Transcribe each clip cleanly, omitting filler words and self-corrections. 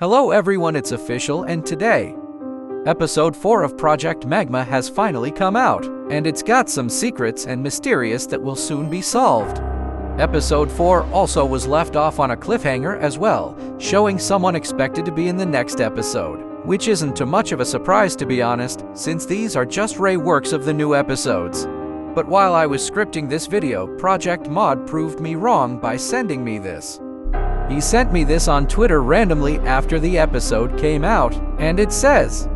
Hello everyone, it's official, and today, Episode 4 of Project Magma has finally come out, and it's got some secrets and mysterious that will soon be solved. Episode 4 also was left off on a cliffhanger as well, showing someone expected to be in the next episode, which isn't too much of a surprise to be honest, since these are just reworks of the new episodes. But while I was scripting this video, Project Mod proved me wrong by sending me this. He sent me this on Twitter randomly after the episode came out, and it says,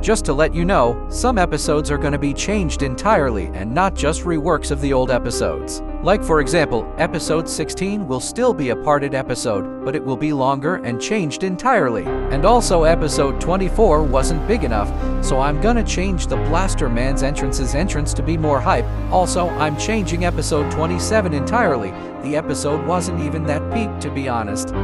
"Just to let you know, some episodes are going to be changed entirely and not just reworks of the old episodes. Like for example, episode 16 will still be a parted episode, but it will be longer and changed entirely. And also episode 24 wasn't big enough, so I'm gonna change the Blaster Man's entrance to be more hype. Also, I'm changing episode 27 entirely. The episode wasn't even that peak, to be honest."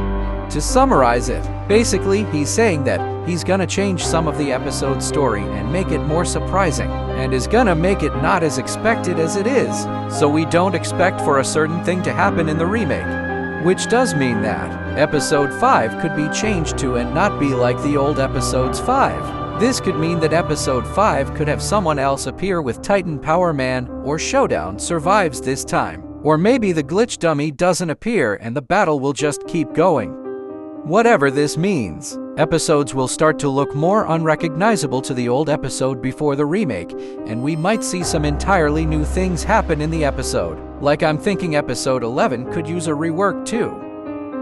To summarize it, basically he's saying that he's gonna change some of the episode's story and make it more surprising, and is gonna make it not as expected as it is, so we don't expect for a certain thing to happen in the remake. Which does mean that episode 5 could be changed to and not be like the old episodes 5. This could mean that episode 5 could have someone else appear with Titan Power Man, or Showdown survives this time. Or maybe the glitch dummy doesn't appear and the battle will just keep going. Whatever this means, episodes will start to look more unrecognizable to the old episode before the remake, and we might see some entirely new things happen in the episode. Like I'm thinking episode 11 could use a rework too.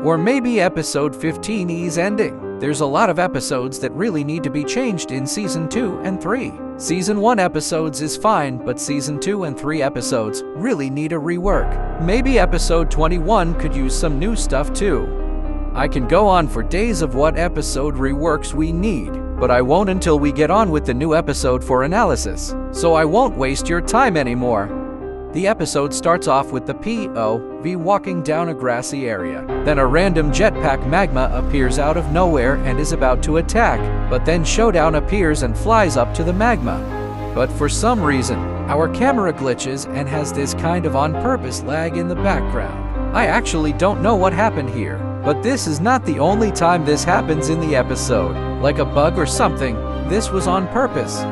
Or maybe episode 15's ending. There's a lot of episodes that really need to be changed in season 2 and 3. Season 1 episodes is fine, but season 2 and 3 episodes really need a rework. Maybe episode 21 could use some new stuff too. I can go on for days of what episode reworks we need, but I won't until we get on with the new episode for analysis, so I won't waste your time anymore. The episode starts off with the POV walking down a grassy area. Then a random jetpack magma appears out of nowhere and is about to attack, but then Showdown appears and flies up to the magma. But for some reason, our camera glitches and has this kind of on-purpose lag in the background. I actually don't know what happened here, but this is not the only time this happens in the episode. Like a bug or something, this was on purpose.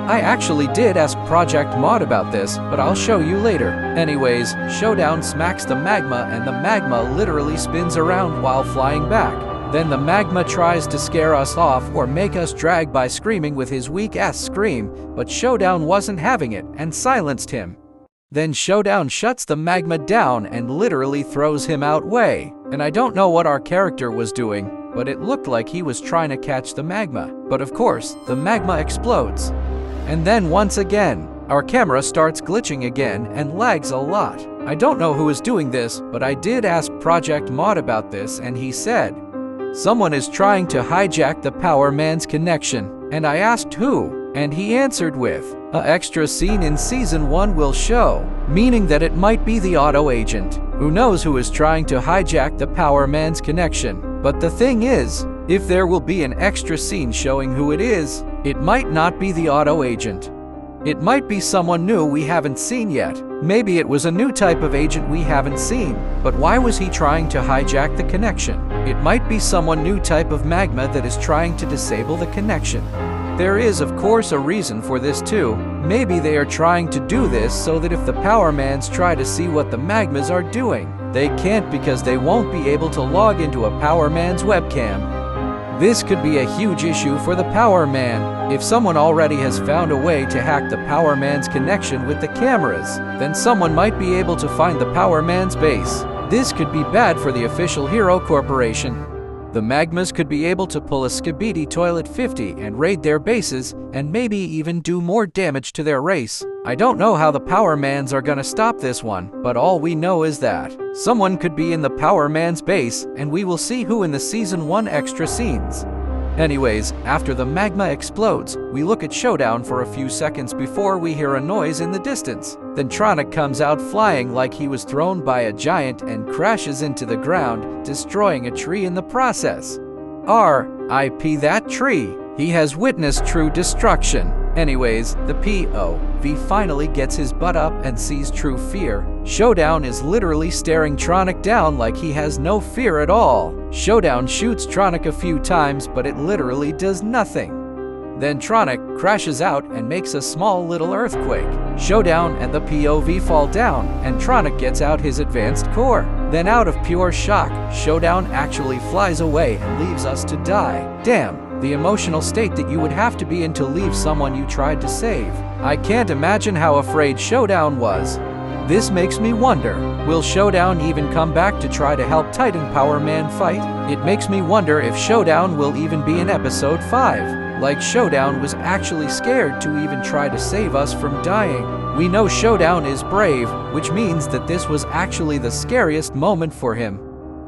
I actually did ask Project Mod about this, but I'll show you later. Anyways, Showdown smacks the magma and the magma literally spins around while flying back. Then the magma tries to scare us off or make us drag by screaming with his weak-ass scream, but Showdown wasn't having it and silenced him. Then Showdown shuts the magma down and literally throws him out way. And I don't know what our character was doing, but it looked like he was trying to catch the magma. But of course, the magma explodes. And then once again, our camera starts glitching again and lags a lot. I don't know who is doing this, but I did ask Project Mod about this and he said, "Someone is trying to hijack the Power Man's connection." And I asked who, and he answered with, "A extra scene in season 1 will show," meaning that it might be the auto agent. Who knows who is trying to hijack the Power Man's connection? But the thing is, if there will be an extra scene showing who it is, it might not be the auto agent. It might be someone new we haven't seen yet. Maybe it was a new type of agent we haven't seen. But why was he trying to hijack the connection? It might be someone new type of magma that is trying to disable the connection. There is of course a reason for this too. Maybe they are trying to do this so that if the Power Mans try to see what the magmas are doing, they can't because they won't be able to log into a Power Man's webcam. This could be a huge issue for the Power Man. If someone already has found a way to hack the Power Man's connection with the cameras, then someone might be able to find the Power Man's base. This could be bad for the official Hero Corporation. The magmas could be able to pull a Skibidi Toilet 50 and raid their bases, and maybe even do more damage to their race. I don't know how the Power Mans are gonna stop this one, but all we know is that someone could be in the Power Man's base, and we will see who in the season 1 extra scenes. Anyways, after the magma explodes, we look at Showdown for a few seconds before we hear a noise in the distance. Then Tronic comes out flying like he was thrown by a giant and crashes into the ground, destroying a tree in the process. R.I.P. that tree. He has witnessed true destruction. Anyways, the POV finally gets his butt up and sees true fear. Showdown is literally staring Tronic down like he has no fear at all. Showdown shoots Tronic a few times, but it literally does nothing. Then Tronic crashes out and makes a small little earthquake. Showdown and the POV fall down, and Tronic gets out his advanced core. Then out of pure shock, Showdown actually flies away and leaves us to die. Damn, the emotional state that you would have to be in to leave someone you tried to save. I can't imagine how afraid Showdown was. This makes me wonder, will Showdown even come back to try to help Titan Power Man fight? It makes me wonder if Showdown will even be in episode 5. Like Showdown was actually scared to even try to save us from dying. We know Showdown is brave, which means that this was actually the scariest moment for him.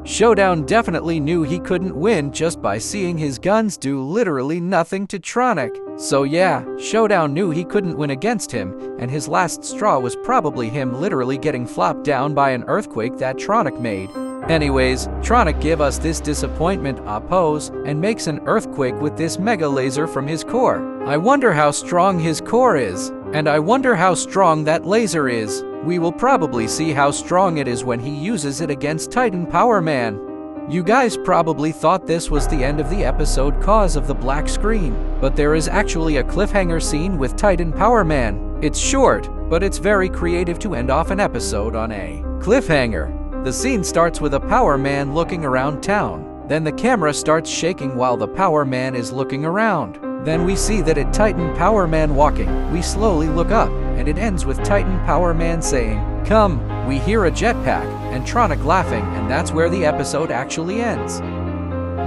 Showdown definitely knew he couldn't win just by seeing his guns do literally nothing to Tronic. So yeah, Showdown knew he couldn't win against him, and his last straw was probably him literally getting flopped down by an earthquake that Tronic made. Anyways, Tronic gave us this disappointment pose and makes an earthquake with this mega laser from his core. I wonder how strong his core is, and I wonder how strong that laser is. We will probably see how strong it is when he uses it against Titan Power Man. You guys probably thought this was the end of the episode cause of the black screen, but there is actually a cliffhanger scene with Titan Power Man. It's short, but it's very creative to end off an episode on a cliffhanger. The scene starts with a Power Man looking around town. Then the camera starts shaking while the Power Man is looking around. Then we see that it's Titan Power Man walking. We slowly look up, and it ends with Titan Power Man saying, "Come." We hear a jetpack, and Tronic laughing, and that's where the episode actually ends.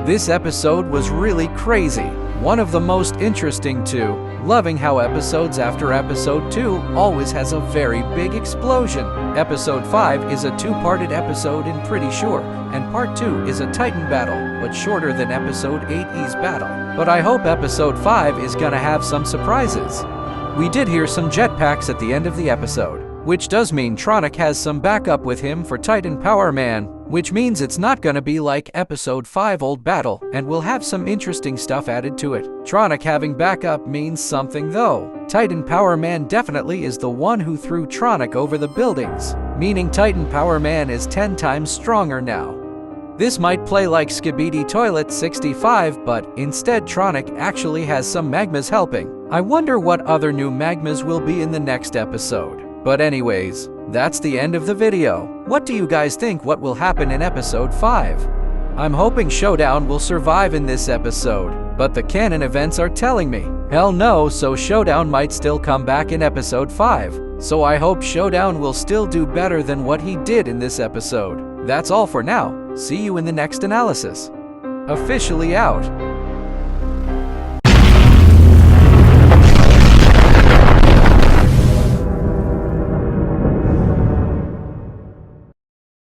This episode was really crazy. One of the most interesting too. Loving how episodes after episode 2 always has a very big explosion. Episode 5 is a two-parted episode in Pretty Sure, and part 2 is a Titan battle, but shorter than episode 8's battle. But I hope episode 5 is gonna have some surprises. We did hear some jetpacks at the end of the episode, which does mean Tronic has some backup with him for Titan Power Man, which means it's not gonna be like episode 5 old battle, and we'll have some interesting stuff added to it. Tronic having backup means something though. Titan Power Man definitely is the one who threw Tronic over the buildings, meaning Titan Power Man is 10 times stronger now. This might play like Skibidi Toilet 65, but instead Tronic actually has some magmas helping. I wonder what other new magmas will be in the next episode. But anyways, that's the end of the video. What do you guys think what will happen in episode 5? I'm hoping Showdown will survive in this episode, but the canon events are telling me hell no, so Showdown might still come back in episode 5. So I hope Showdown will still do better than what he did in this episode. That's all for now. See you in the next analysis. Officially out.